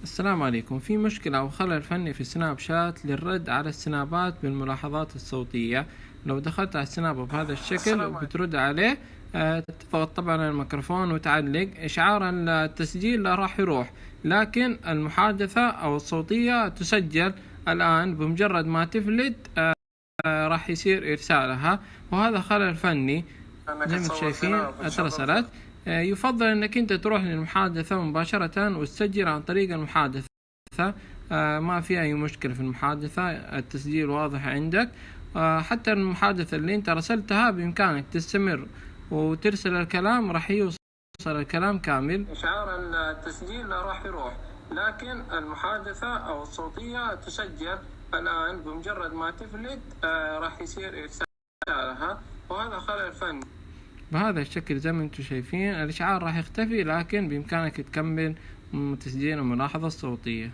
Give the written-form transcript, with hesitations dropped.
السلام عليكم. في مشكلة أو خلل فني في سناب شات للرد على السنابات بالملاحظات الصوتية. لو دخلت على السناب بهذا الشكل وبترد عليه، تضغط طبعا على الميكروفون وتعلق، إشعار التسجيل راح يروح، لكن المحادثة أو الصوتية تسجل الآن. بمجرد ما تفلت راح يصير إرسالها، وهذا خلل فني زي ما انتم شايفين اترسلت. يفضل انك انت تروح للمحادثة مباشرة وتسجل عن طريق المحادثة. ما في اي مشكلة في المحادثة، التسجيل واضح عندك. حتى المحادثة اللي انت رسلتها بامكانك تستمر وترسل الكلام، راح يوصل الكلام كامل. اشعار التسجيل راح يروح، لكن المحادثة او الصوتية تسجل الان. بمجرد ما تفلت راح يصير ارسالها، وهذا خلل فني. بهذا الشكل زي ما انتم شايفين الإشعار راح يختفي، لكن بإمكانك تكمل تسجيل الملاحظة الصوتية.